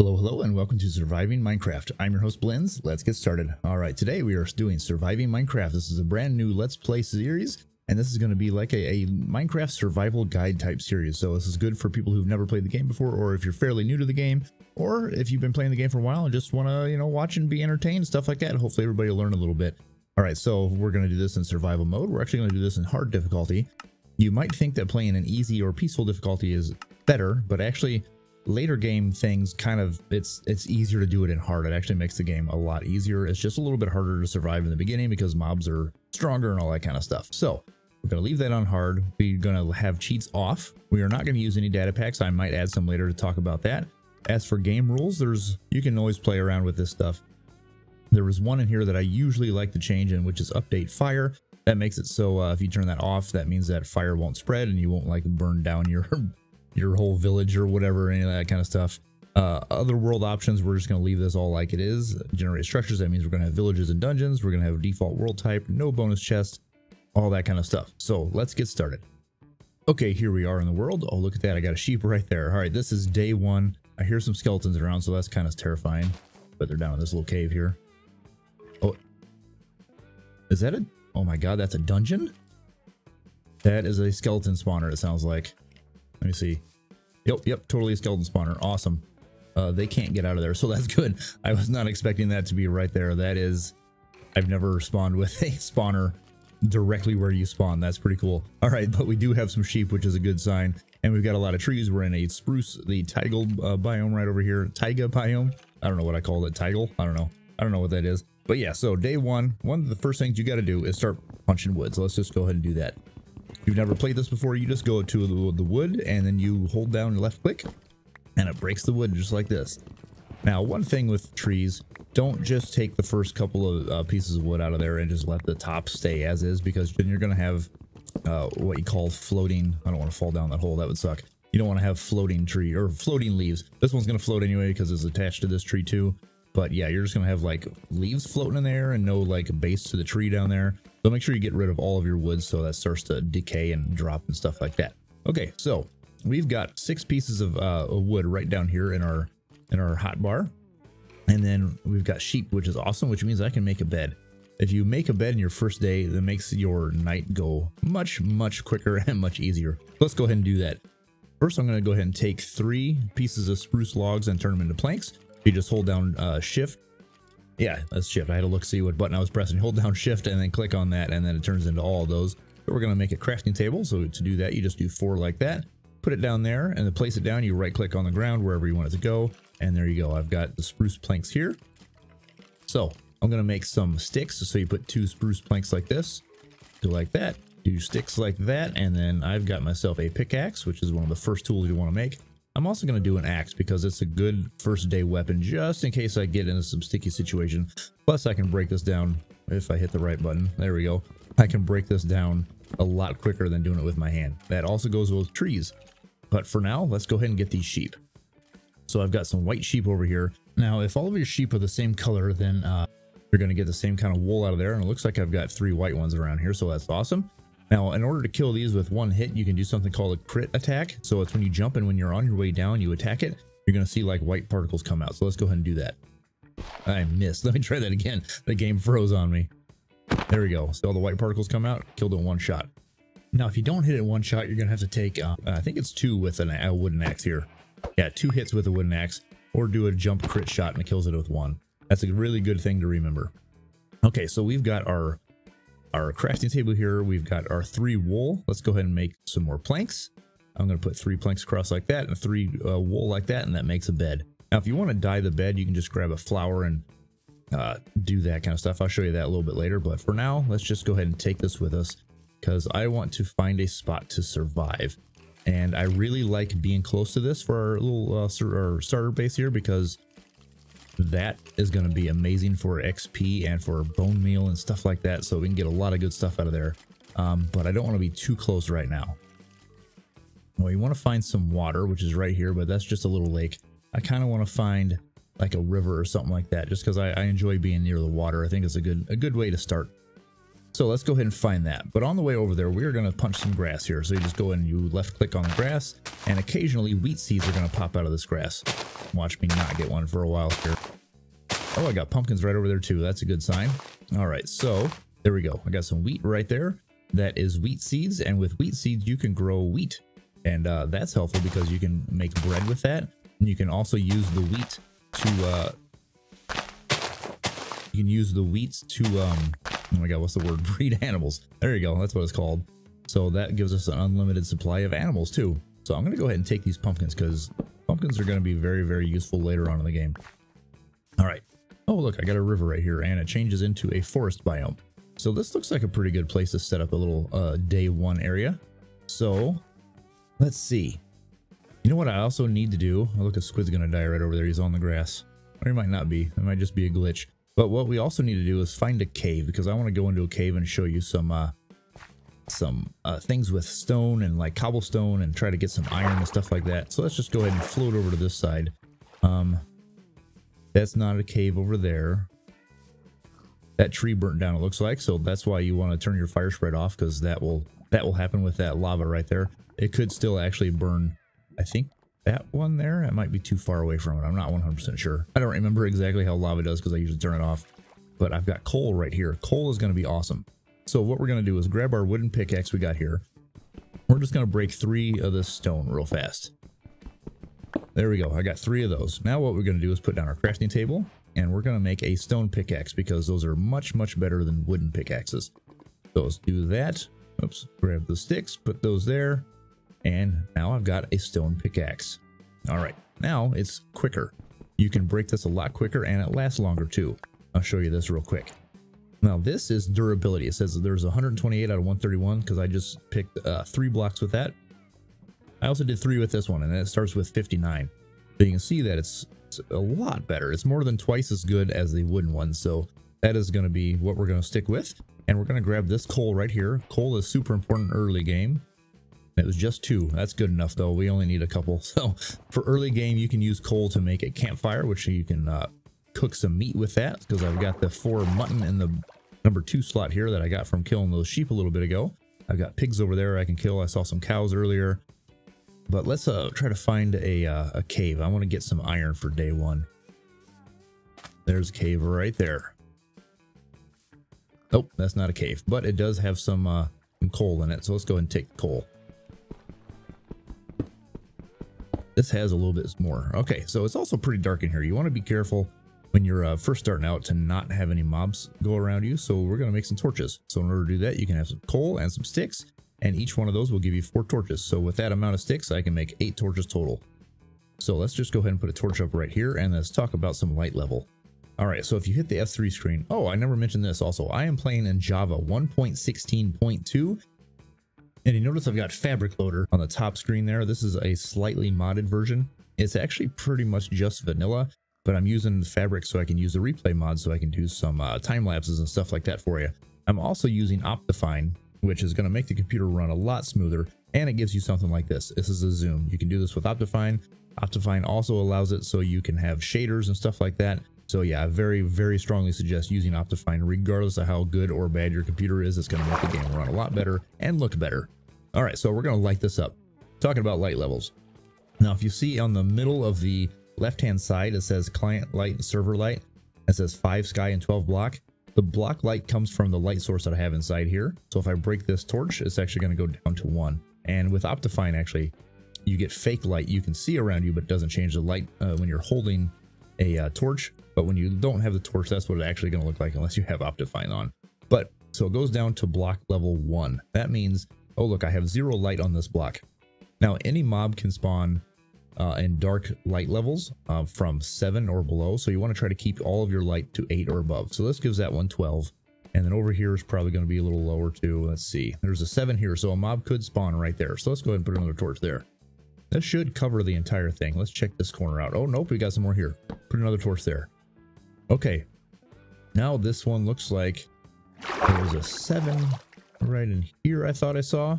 Hello, hello, and welcome to Surviving Minecraft. I'm your host, Blins. Let's get started. All right, today we are doing Surviving Minecraft. This is a brand new Let's Play series, and this is going to be like a Minecraft survival guide type series. So this is good for people who've never played the game before, or if you're fairly new to the game, or if you've been playing the game for a while and just want to, watch and be entertained, stuff like that. Hopefully everybody will learn a little bit. All right, so we're going to do this in survival mode. We're actually going to do this in hard difficulty. You might think that playing in easy or peaceful difficulty is better, but actually later game things it's easier to do it in hard. It actually makes the game a lot easier. It's just a little bit harder to survive in the beginning because mobs are stronger and all that kind of stuff. So we're going to leave that on hard. We're going to have cheats off. We are not going to use any data packs. I might add some later to talk about that. As for game rules, you can always play around with this stuff. There was one in here that I usually like to change, in which is update fire. That makes it so if you turn that off, that means that fire won't spread and you won't like burn down your whole village or whatever, any of that kind of stuff. Other world options, we're just going to leave this all like it is. Generate structures, that means we're going to have villages and dungeons. We're going to have a default world type, no bonus chest, all that kind of stuff. So let's get started. Okay, here we are in the world. Oh, look at that. I got a sheep right there. All right, this is day one. I hear some skeletons around, so that's kind of terrifying. But they're down in this little cave here. Oh, is that a... Oh my god, that's a dungeon? That is a skeleton spawner, it sounds like. Let me see. Yep, totally a skeleton spawner. Awesome. They can't get out of there, so that's good. I was not expecting that to be right there. That is... I've never spawned with a spawner directly where you spawn. That's pretty cool. All right, but we do have some sheep, which is a good sign. And we've got a lot of trees. We're in a spruce, the taiga biome right over here. Taiga biome. I don't know what I called it. Taigal? I don't know. I don't know what that is. But yeah, so day one of the first things you got to do is start punching wood. So let's just go ahead and do that. If you've never played this before, you just go to the wood and then you hold down your left click and it breaks the wood just like this. Now, one thing with trees, don't just take the first couple of pieces of wood out of there and just let the top stay as is, because then you're going to have what you call floating. I don't want to fall down that hole. That would suck. You don't want to have floating tree or floating leaves. This one's going to float anyway because it's attached to this tree too. But yeah, you're just going to have like leaves floating in there and no like base to the tree down there. So make sure you get rid of all of your wood so that starts to decay and drop and stuff like that. Okay, so we've got 6 pieces of wood right down here in our hotbar. And then we've got sheep, which is awesome, which means I can make a bed. If you make a bed in your first day, that makes your night go much quicker and much easier. Let's go ahead and do that. First, I'm going to go ahead and take 3 pieces of spruce logs and turn them into planks. You just hold down shift. Yeah, that's shift. I had to look, see what button I was pressing. Hold down shift and then click on that, and then it turns into all of those. So we're going to make a crafting table. So to do that, you just do 4 like that. Put it down there, and to place it down, you right click on the ground wherever you want it to go. And there you go. I've got the spruce planks here. So I'm going to make some sticks. So you put 2 spruce planks like this. Do like that. Do sticks like that. And then I've got myself a pickaxe, which is one of the first tools you want to make. I'm also going to do an axe because it's a good first day weapon just in case I get into some sticky situation. Plus I can break this down if I hit the right button. There we go. I can break this down a lot quicker than doing it with my hand. That also goes with trees. But for now, let's go ahead and get these sheep. So I've got some white sheep over here. Now, if all of your sheep are the same color, then you're going to get the same kind of wool out of there. And it looks like I've got 3 white ones around here, so that's awesome. Now, in order to kill these with 1 hit, you can do something called a crit attack. So it's when you jump and when you're on your way down, you attack it, you're going to see like white particles come out. So let's go ahead and do that. I missed. Let me try that again. The game froze on me. There we go. So all the white particles come out, killed it in 1 shot. Now, if you don't hit it in 1 shot, you're going to have to take, I think it's 2 with a wooden axe here. Yeah, 2 hits with a wooden axe, or do a jump crit shot and it kills it with 1. That's a really good thing to remember. Okay, so we've got our crafting table here. We've got our 3 wool. Let's go ahead and make some more planks. I'm going to put 3 planks across like that and 3 wool like that, and that makes a bed. Now, if you want to dye the bed, you can just grab a flower and do that kind of stuff. I'll show you that a little bit later, but for now, let's just go ahead and take this with us because I want to find a spot to survive. And I really like being close to this for our little our starter base here because that is going to be amazing for XP and for bone meal and stuff like that, so we can get a lot of good stuff out of there. But I don't want to be too close right now. Well, you want to find some water, which is right here, but that's just a little lake. I kind of want to find like a river or something like that, just because I enjoy being near the water. I think it's a good way to start. So let's go ahead and find that. But on the way over there, we're going to punch some grass here. So you just go in and you left click on the grass, and occasionally wheat seeds are going to pop out of this grass. Watch me not get one for a while here. Oh, I got pumpkins right over there too. That's a good sign. All right, so there we go. I got some wheat right there. That is wheat seeds, and with wheat seeds you can grow wheat, and that's helpful because you can make bread with that, and you can also use the wheat to oh my god, what's the word? Breed animals. There you go. That's what it's called. So that gives us an unlimited supply of animals too. So I'm going to go ahead and take these pumpkins because pumpkins are going to be very, very useful later on in the game. All right. Oh, look, I got a river right here, and it changes into a forest biome. So this looks like a pretty good place to set up a little day one area. So let's see. You know what I also need to do? Oh, look, a squid's going to die right over there. He's on the grass. Or he might not be. It might just be a glitch. But what we also need to do is find a cave, because I want to go into a cave and show you some things with stone and like cobblestone and try to get some iron and stuff like that. So let's just go ahead and float over to this side. That's not a cave over there. That tree burnt down, it looks like, so that's why you want to turn your fire spread off, because that will happen with that lava right there. It could still actually burn, I think, that one there. It might be too far away from it. I'm not 100% sure. I don't remember exactly how lava does because I usually turn it off. But I've got coal right here. Coal is going to be awesome. So what we're going to do is grab our wooden pickaxe we got here. We're just going to break 3 of this stone real fast. There we go. I got 3 of those. Now what we're going to do is put down our crafting table, and we're going to make a stone pickaxe because those are much, much better than wooden pickaxes. So let's do that. Oops. Grab the sticks, put those there. And now I've got a stone pickaxe. All right, now it's quicker. You can break this a lot quicker, and it lasts longer too. I'll show you this real quick. Now this is durability. It says there's 128 out of 131 because I just picked 3 blocks with that. I also did 3 with this one, and it starts with 59. So you can see that it's a lot better. It's more than twice as good as the wooden one. So that is going to be what we're going to stick with. And we're going to grab this coal right here. Coal is super important early game. It was just 2. That's good enough though. We only need a couple. So for early game, you can use coal to make a campfire, which you can cook some meat with that, because I've got the 4 mutton in the number 2 slot here that I got from killing those sheep a little bit ago. I've got pigs over there I can kill. I saw some cows earlier. But let's try to find a cave. I want to get some iron for day 1. There's a cave right there. Nope, that's not a cave, but it does have some coal in it. So let's go ahead and take the coal. This has a little bit more. Okay, so it's also pretty dark in here. You want to be careful when you're first starting out to not have any mobs go around you. So we're going to make some torches. So in order to do that, you can have some coal and some sticks, and each one of those will give you 4 torches. So with that amount of sticks, I can make 8 torches total. So let's just go ahead and put a torch up right here, and let's talk about some light level. All right, so if you hit the F3 screen, oh, I never mentioned this also. I am playing in Java 1.16.2. And you notice I've got Fabric Loader on the top screen there. This is a slightly modded version. It's actually pretty much just vanilla, but I'm using the Fabric so I can use the replay mod so I can do some time lapses and stuff like that for you. I'm also using Optifine, which is going to make the computer run a lot smoother, and it gives you something like this. This is a zoom. You can do this with Optifine. Optifine also allows it so you can have shaders and stuff like that. So yeah, I very, very strongly suggest using Optifine regardless of how good or bad your computer is. It's going to make the game run a lot better and look better. All right, so we're going to light this up. Talking about light levels. Now, if you see on the middle of the left-hand side, it says client light and server light. It says 5 sky and 12 block. The block light comes from the light source that I have inside here. So if I break this torch, it's actually going to go down to 1. And with Optifine, actually, you get fake light. You can see around you, but it doesn't change the light when you're holding a torch. But when you don't have the torch, that's what it's actually going to look like unless you have Optifine on. But so it goes down to block level 1. That means, oh look, I have 0 light on this block. Now any mob can spawn in dark light levels from 7 or below. So you want to try to keep all of your light to 8 or above. So this gives that one 12. And then over here is probably going to be a little lower too. Let's see. There's a 7 here. So a mob could spawn right there. So let's go ahead and put another torch there. That should cover the entire thing. Let's check this corner out. Oh, nope. We got some more here. Put another torch there. Okay. Now this one looks like there's a 7 right in here. I thought I saw.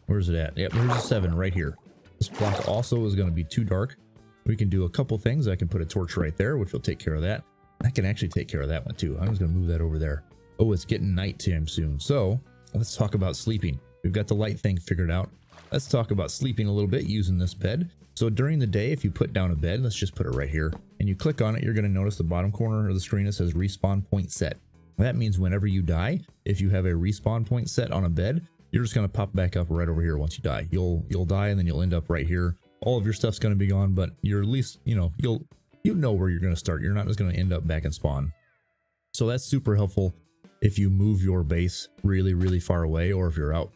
Where's it at? Yep, there's a 7 right here. This block also is going to be too dark. We can do a couple things. I can put a torch right there, which will take care of that. I can actually take care of that one too. I'm just going to move that over there. Oh, it's getting nighttime soon. So let's talk about sleeping. We've got the light thing figured out. Let's talk about sleeping a little bit using this bed. So during the day, if you put down a bed, let's just put it right here, and you click on it, you're going to notice the bottom corner of the screen that says respawn point set. That means whenever you die, if you have a respawn point set on a bed, you're just going to pop back up right over here once you die. You'll die, and then you'll end up right here. All of your stuff's going to be gone, but you're at least, you know where you're going to start. You're not just going to end up back in spawn. So that's super helpful if you move your base really, really far away, or if you're out,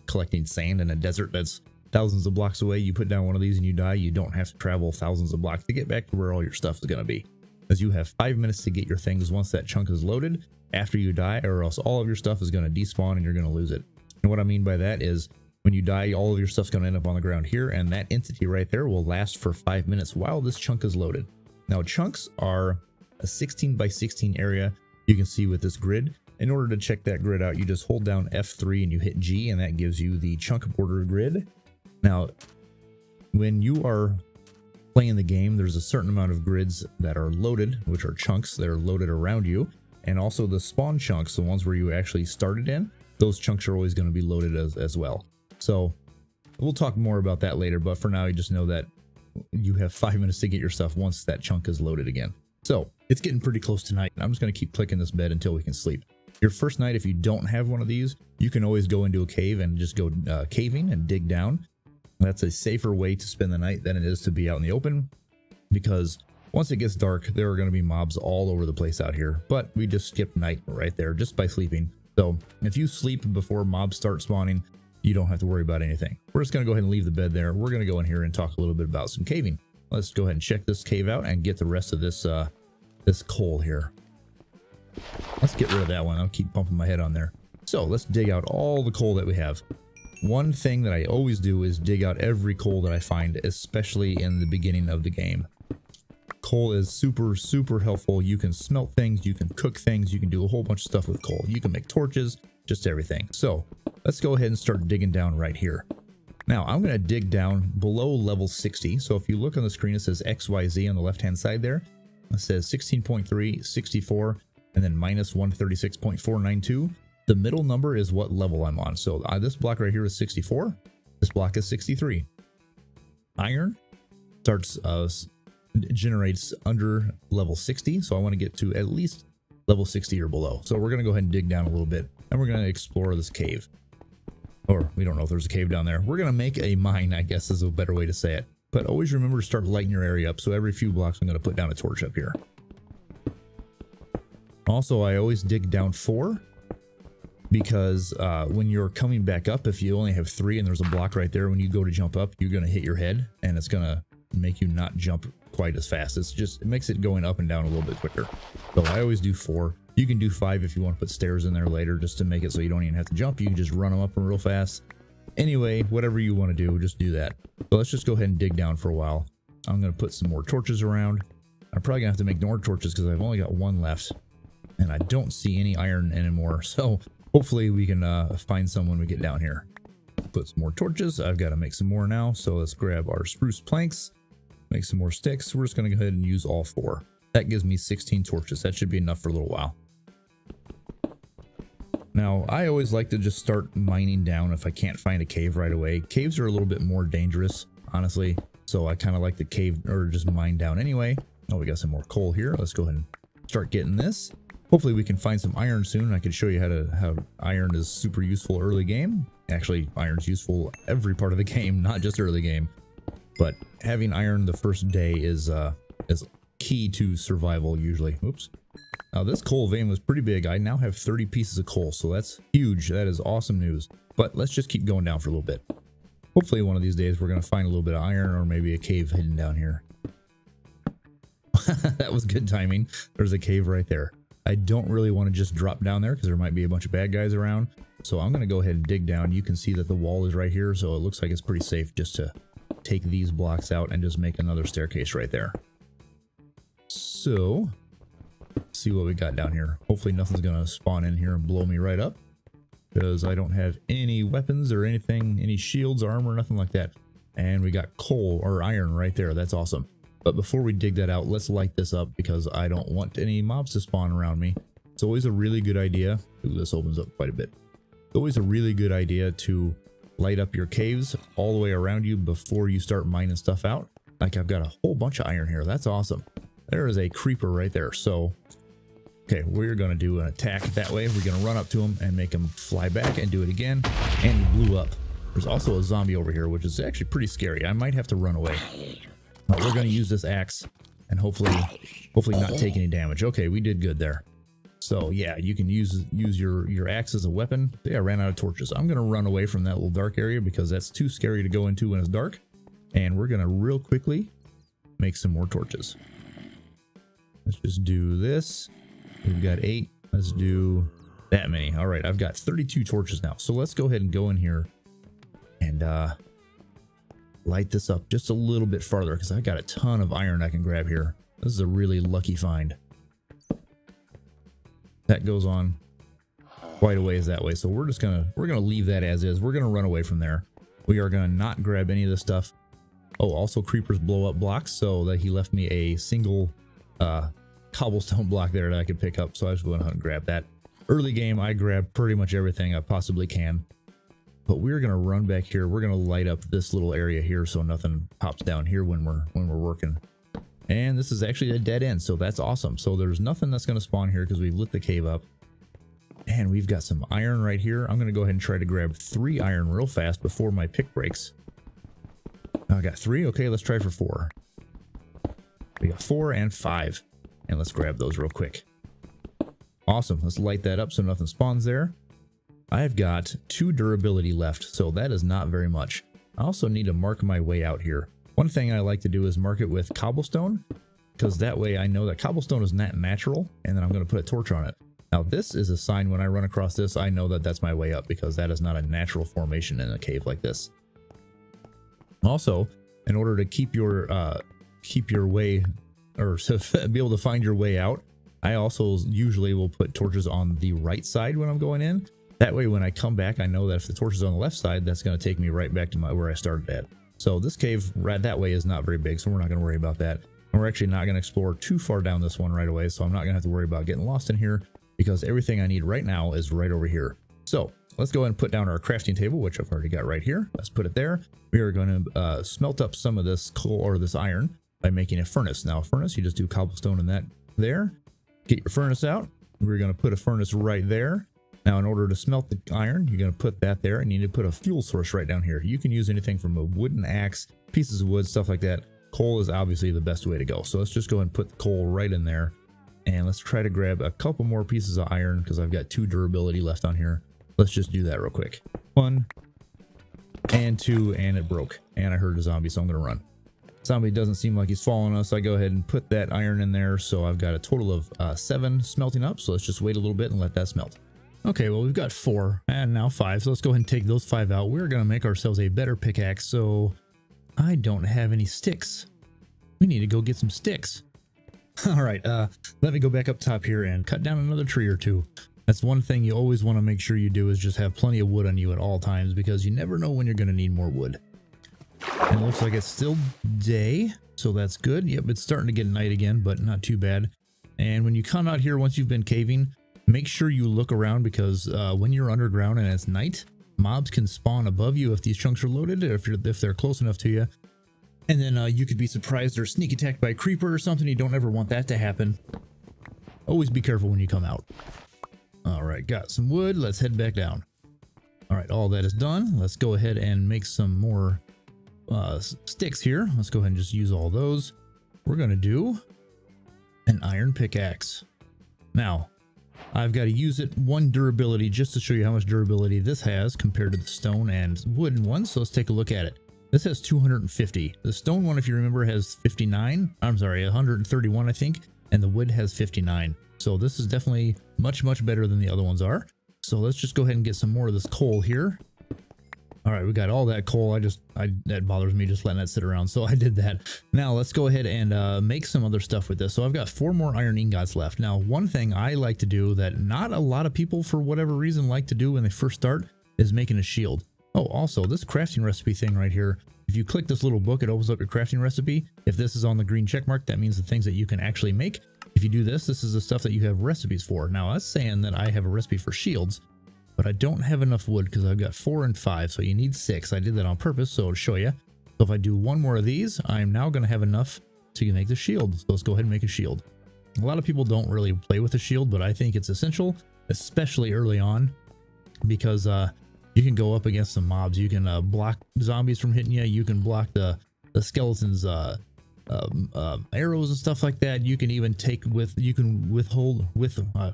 collecting sand in a desert that's thousands of blocks away. You put down one of these and you die. You don't have to travel thousands of blocks to get back to where all your stuff is going to be, because you have 5 minutes to get your things once that chunk is loaded after you die, or else all of your stuff is going to despawn and you're going to lose it. And what I mean by that is when you die, all of your stuff's going to end up on the ground here, and that entity right there will last for 5 minutes while this chunk is loaded. Now, chunks are a 16 by 16 area. You can see with this grid. In order to check that grid out, you just hold down F3 and you hit G, and that gives you the chunk border grid. Now, when you are playing the game, there's a certain amount of grids that are loaded, which are chunks that are loaded around you, and also the spawn chunks, the ones where you actually started in, those chunks are always going to be loaded as well. So we'll talk more about that later, but for now, you just know that you have 5 minutes to get your stuff once that chunk is loaded again. So it's getting pretty close tonight. I'm just going to keep clicking this bed until we can sleep. Your first night, if you don't have one of these, you can always go into a cave and just go caving and dig down. That's a safer way to spend the night than it is to be out in the open, because once it gets dark, there are going to be mobs all over the place out here. But we just skipped night right there just by sleeping. So if you sleep before mobs start spawning, you don't have to worry about anything. We're just going to go ahead and leave the bed there. We're going to go in here and talk a little bit about some caving. Let's go ahead and check this cave out and get the rest of this this coal here. Let's get rid of that one. I'll keep bumping my head on there. So let's dig out all the coal that we have. One thing that I always do is dig out every coal that I find, especially in the beginning of the game. Coal is super, super helpful. You can smelt things, you can cook things, you can do a whole bunch of stuff with coal. You can make torches, just everything. So let's go ahead and start digging down right here. Now I'm going to dig down below level 60. So if you look on the screen, it says XYZ on the left-hand side there. It says 16.3, 64, and then minus 136.492. The middle number is what level I'm on. So this block right here is 64. This block is 63. Iron generates under level 60. So I want to get to at least level 60 or below. So we're going to go ahead and dig down a little bit, and we're going to explore this cave. Or we don't know if there's a cave down there. We're going to make a mine, I guess is a better way to say it. But always remember to start lighting your area up. So every few blocks, I'm going to put down a torch up here. Also, I always dig down 4, because when you're coming back up, if you only have 3 and there's a block right there, when you go to jump up, you're going to hit your head, and it's going to make you not jump quite as fast. It makes it going up and down a little bit quicker. So I always do 4. You can do 5 if you want to put stairs in there later, just to make it so you don't even have to jump. You can just run them up real fast. Anyway, whatever you want to do, just do that. So let's just go ahead and dig down for a while. I'm going to put some more torches around. I'm probably going to have to make more torches because I've only got 1 left, and I don't see any iron anymore. So hopefully we can find some when we get down here. Put some more torches. I've got to make some more now. So let's grab our spruce planks, make some more sticks. We're just going to go ahead and use all 4. That gives me 16 torches. That should be enough for a little while. Now, I always like to just start mining down if I can't find a cave right away. Caves are a little bit more dangerous, honestly. So I kind of like the cave, or just mine down anyway. Oh, we got some more coal here. Let's go ahead and start getting this. Hopefully we can find some iron soon. I can show you how iron is super useful early game. Actually, iron's useful every part of the game, not just early game. But having iron the first day is key to survival usually. Oops. Now this coal vein was pretty big. I now have 30 pieces of coal, so that's huge. That is awesome news. But let's just keep going down for a little bit. Hopefully one of these days we're going to find a little bit of iron, or maybe a cave hidden down here. That was good timing. There's a cave right there. I don't really want to just drop down there because there might be a bunch of bad guys around. So I'm going to go ahead and dig down. You can see that the wall is right here, so it looks like it's pretty safe just to take these blocks out and just make another staircase right there. So let's see what we got down here. Hopefully nothing's going to spawn in here and blow me right up, because I don't have any weapons or anything, any shields, armor, nothing like that. And we got coal or iron right there. That's awesome. But before we dig that out, let's light this up because I don't want any mobs to spawn around me. It's always a really good idea. Ooh, this opens up quite a bit. It's always a really good idea to light up your caves all the way around you before you start mining stuff out. Like I've got a whole bunch of iron here. That's awesome. There is a creeper right there. So, okay, we're going to do an attack that way. We're going to run up to him and make him fly back and do it again. And he blew up. There's also a zombie over here, which is actually pretty scary. I might have to run away. We're going to use this axe and hopefully not take any damage. Okay, we did good there. So yeah, you can use your axe as a weapon. Yeah, I ran out of torches. I'm going to run away from that little dark area because that's too scary to go into when it's dark. And we're going to real quickly make some more torches. Let's just do this. We've got 8. Let's do that many. All right, I've got 32 torches now. So let's go ahead and go in here and light this up just a little bit farther because I got a ton of iron I can grab here. This is a really lucky find. That goes on quite a ways that way. So we're gonna leave that as is. We're gonna run away from there. We are gonna not grab any of this stuff. Oh, also creepers blow up blocks, so that he left me a single cobblestone block there that I could pick up. So I just went ahead and grab that. Early game, I grabbed pretty much everything I possibly can. But we're gonna run back here. We're gonna light up this little area here so nothing pops down here when we're working. And this is actually a dead end, so that's awesome. So there's nothing that's gonna spawn here because we've lit the cave up. And we've got some iron right here. I'm gonna go ahead and try to grab 3 iron real fast before my pick breaks. I got 3. Okay, let's try for 4. We got 4 and 5. And let's grab those real quick. Awesome. Let's light that up so nothing spawns there. I've got 2 durability left, so that is not very much. I also need to mark my way out here. One thing I like to do is mark it with cobblestone, because that way I know that cobblestone is not natural, and then I'm going to put a torch on it. Now this is a sign when I run across this, I know that that's my way up, because that is not a natural formation in a cave like this. Also, in order to keep your way, or to be able to find your way out, I also usually will put torches on the right side when I'm going in. That way when I come back, I know that if the torch is on the left side, that's going to take me right back to where I started at. So this cave right that way is not very big, so we're not going to worry about that. And we're actually not going to explore too far down this one right away, so I'm not going to have to worry about getting lost in here, because everything I need right now is right over here. So let's go ahead and put down our crafting table, which I've already got right here. Let's put it there. We are going to smelt up some of this coal or this iron by making a furnace. Now a furnace, you just do cobblestone in that there. Get your furnace out. We're going to put a furnace right there. Now in order to smelt the iron, you're going to put that there, and you need to put a fuel source right down here. You can use anything from a wooden axe, pieces of wood, stuff like that. Coal is obviously the best way to go. So let's just go ahead and put the coal right in there. And let's try to grab a couple more pieces of iron because I've got 2 durability left on here. Let's just do that real quick. 1 and 2, and it broke. And I heard a zombie, so I'm going to run. Zombie doesn't seem like he's following us. I go ahead and put that iron in there. So I've got a total of 7 smelting up. So let's just wait a little bit and let that smelt. Okay, well, we've got 4 and now 5. So let's go ahead and take those 5 out. We're going to make ourselves a better pickaxe. So I don't have any sticks. We need to go get some sticks. All right, let me go back up top here and cut down another tree or 2. That's one thing you always want to make sure you do, is just have plenty of wood on you at all times, because you never know when you're going to need more wood. And it looks like it's still day, so that's good. Yep, it's starting to get night again, but not too bad. And when you come out here, once you've been caving, make sure you look around, because when you're underground and it's night, mobs can spawn above you if these chunks are loaded, or if they're close enough to you. And then you could be surprised or sneak attacked by a creeper or something. You don't ever want that to happen. Always be careful when you come out. All right, got some wood. Let's head back down. All right, all that is done. Let's go ahead and make some more sticks here. Let's go ahead and just use all those. We're going to do an iron pickaxe. Now, I've got to use it 1 durability just to show you how much durability this has compared to the stone and wooden ones. So let's take a look at it. This has 250. The stone one, if you remember, has 59. I'm sorry, 131, I think. And the wood has 59. So this is definitely much, much better than the other ones are. So let's just go ahead and get some more of this coal here. All right, we got all that coal. That bothers me just letting that sit around. So I did that. Now let's go ahead and make some other stuff with this. So I've got 4 more iron ingots left. Now, one thing I like to do that not a lot of people, for whatever reason, like to do when they first start is making a shield. Oh, also this crafting recipe thing right here. If you click this little book, it opens up your crafting recipe. If this is on the green check mark, that means the things that you can actually make. If if you do this, this is the stuff that you have recipes for. Now that's saying that I have a recipe for shields, but I don't have enough wood because I've got 4 and 5, so you need 6. I did that on purpose, so I'll show you. So if I do one more of these, I'm now going to have enough to make the shield. So let's go ahead and make a shield. A lot of people don't really play with the shield, but I think it's essential, especially early on, because you can go up against some mobs. You can block zombies from hitting you. You can block the skeletons' arrows and stuff like that. You can even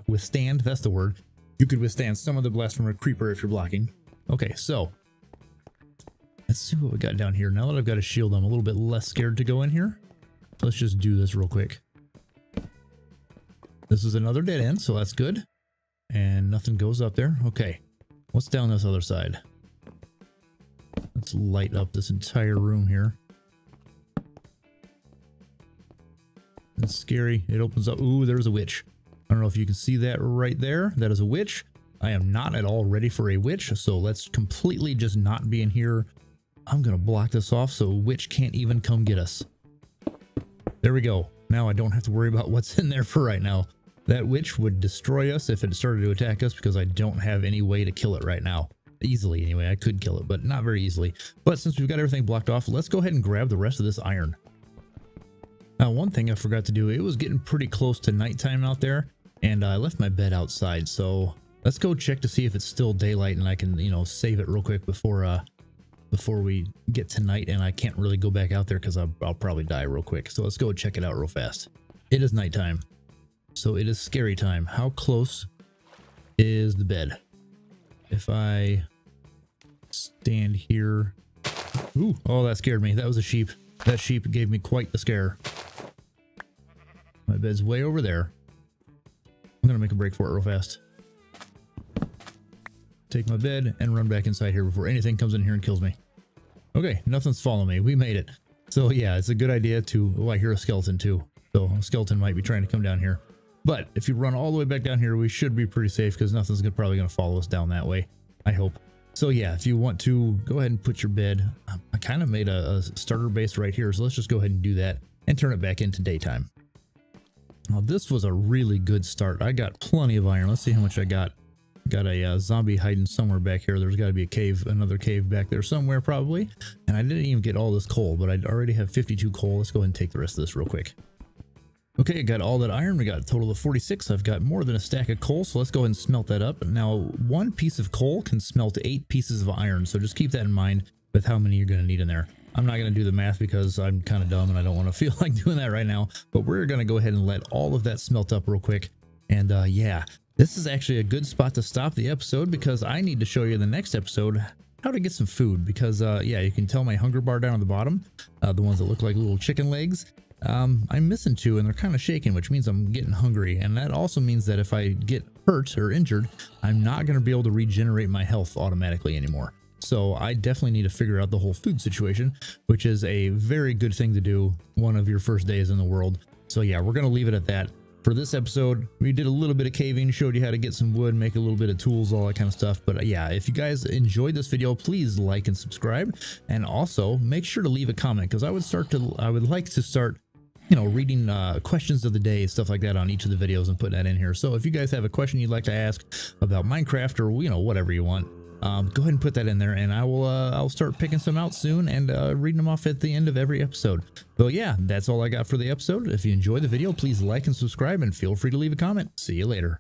withstand. That's the word. You could withstand some of the blast from a creeper if you're blocking. Okay, so let's see what we got down here. Now that I've got a shield, I'm a little bit less scared to go in here. So let's just do this real quick. This is another dead end, so that's good. And nothing goes up there. Okay, what's down this other side? Let's light up this entire room here. It's scary. It opens up. Ooh, there's a witch. I don't know if you can see that right there. That is a witch. I am not at all ready for a witch, so let's completely just not be in here. I'm gonna block this off so a witch can't even come get us. There we go. Now I don't have to worry about what's in there for right now. That witch would destroy us if it started to attack us because I don't have any way to kill it right now. Easily anyway. I could kill it, but not very easily. But since we've got everything blocked off, let's go ahead and grab the rest of this iron. Now, one thing I forgot to do, it was getting pretty close to nighttime out there, and I left my bed outside, so let's go check to see if it's still daylight and I can, you know, save it real quick before we get to night and I can't really go back out there because I'll probably die real quick. So let's go check it out real fast. It is nighttime, so it is scary time. How close is the bed? If I stand here... Ooh, oh, that scared me. That was a sheep. That sheep gave me quite the scare. My bed's way over there. I'm gonna make a break for it real fast. Take my bed and run back inside here before anything comes in here and kills me. Okay, nothing's following me. We made it. So yeah, it's a good idea to... Oh, I hear a skeleton too. So a skeleton might be trying to come down here. But if you run all the way back down here, we should be pretty safe because nothing's probably going to follow us down that way. I hope. So yeah, if you want to, go ahead and put your bed. I kind of made a starter base right here, so let's just go ahead and do that and turn it back into daytime. Now this was a really good start. I got plenty of iron. Let's see how much I got. Got a zombie hiding somewhere back here. There's got to be a cave, another cave back there somewhere probably. And I didn't even get all this coal, but I already have 52 coal. Let's go ahead and take the rest of this real quick. Okay, I got all that iron. We got a total of 46. I've got more than a stack of coal, so let's go ahead and smelt that up. Now, one piece of coal can smelt 8 pieces of iron, so just keep that in mind with how many you're going to need in there. I'm not going to do the math because I'm kind of dumb and I don't want to feel like doing that right now, but we're going to go ahead and let all of that smelt up real quick. And yeah, this is actually a good spot to stop the episode because I need to show you the next episode how to get some food because yeah, you can tell my hunger bar down on the bottom, the ones that look like little chicken legs. I'm missing 2 and they're kind of shaking, which means I'm getting hungry, and that also means that if I get hurt or injured, I'm not going to be able to regenerate my health automatically anymore. So I definitely need to figure out the whole food situation, which is a very good thing to do one of your first days in the world. So yeah, we're going to leave it at that. For this episode, we did a little bit of caving, showed you how to get some wood, make a little bit of tools, all that kind of stuff. But yeah, if you guys enjoyed this video, please like and subscribe, and also make sure to leave a comment because I would like to start, you know, reading questions of the day, stuff like that on each of the videos and putting that in here. So if you guys have a question you'd like to ask about Minecraft or, you know, whatever you want, go ahead and put that in there, and I'll start picking some out soon and reading them off at the end of every episode. So yeah, that's all I got for the episode. If you enjoyed the video, please like and subscribe and feel free to leave a comment. See you later.